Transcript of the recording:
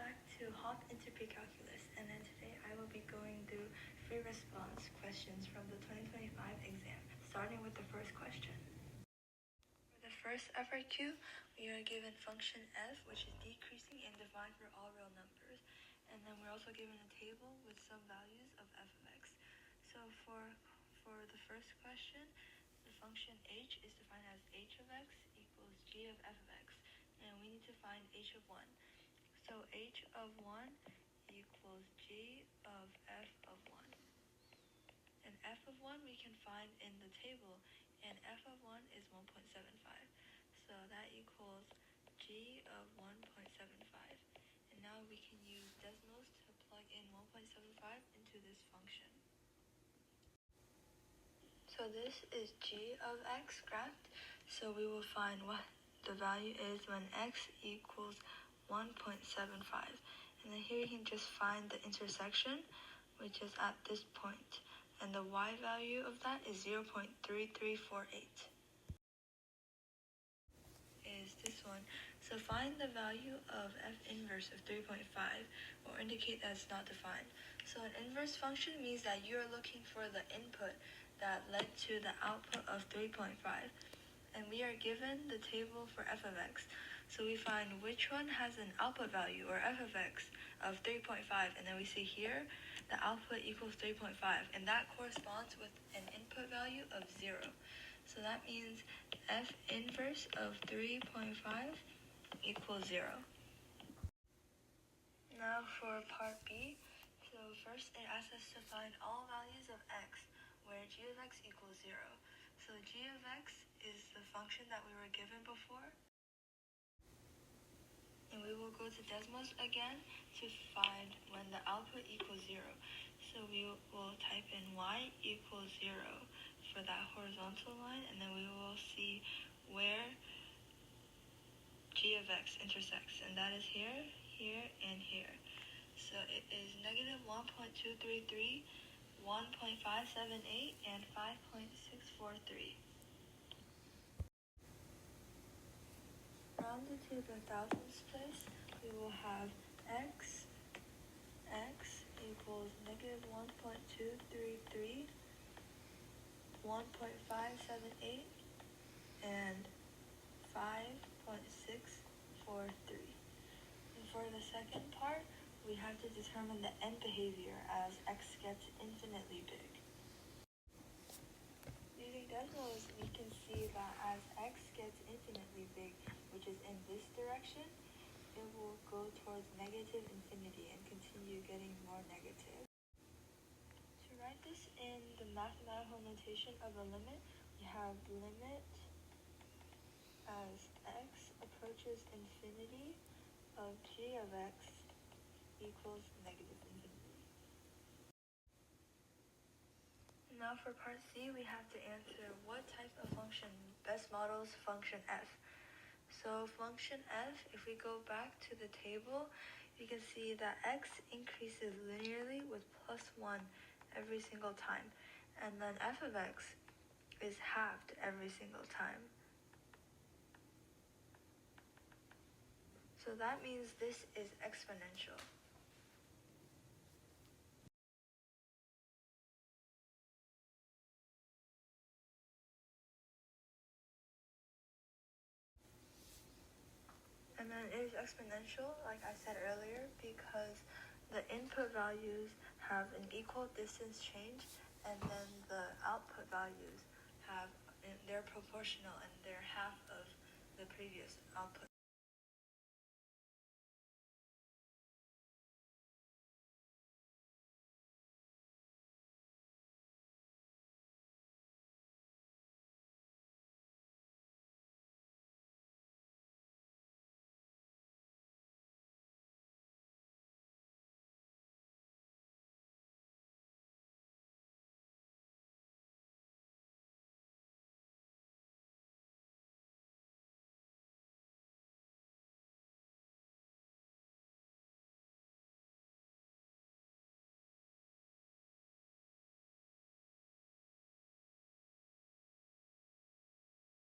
back to Hop into Precalculus, and then today I will be going through free response questions from the 2025 exam, starting with the first question. For the first FRQ, we are given function f, which is decreasing and divide for all real numbers, and then we're also given a table with some values of f of x. So for the first question, the function h is defined as h of x equals g of f of x, and we need to find h of 1. So h of 1 equals g of f of 1. And f of 1 we can find in the table, and f of 1 is 1.75. So that equals g of 1.75. And now we can use decimals to plug in 1.75 into this function. So this is g of x graphed. So we will find what the value is when x equals 1.75. And then here you can just find the intersection, which is at this point. And the y value of that is 0.3348. Is this one. So find the value of f inverse of 3.5 or indicate that it's not defined. So an inverse function means that you're looking for the input that led to the output of 3.5. And we are given the table for f of x. So we find which one has an output value, or f of x, of 3.5, and then we see here the output equals 3.5, and that corresponds with an input value of 0. So that means f inverse of 3.5 equals 0. Now for part B, so first it asks us to find all values of x, where g of x equals 0. So g of x is the function that we were given before. And we will go to decimals again to find when the output equals 0. So we will type in y equals 0 for that horizontal line, and then we will see where g of x intersects, and that is here, here, and here. So it is negative 1.233, 1.578, and 5.643. Rounded to the thousandths place, we will have x equals negative 1.233, 1.578, and 5.643. And for the second part, we have to determine the end behavior as x gets infinitely big. Using decimals, we can see that as x gets infinitely big, which is in this direction, it will go towards negative infinity and continue getting more negative. To write this in the mathematical notation of a limit, we have limit as x approaches infinity of g of x equals negative infinity. Now for part C, we have to answer what type of function best models function f. So function f, if we go back to the table, you can see that x increases linearly with plus 1 every single time. And then f of x is halved every single time. So that means this is exponential. And then it is exponential, like I said earlier, because the input values have an equal distance change, and then the output values they're proportional and they're half of the previous output.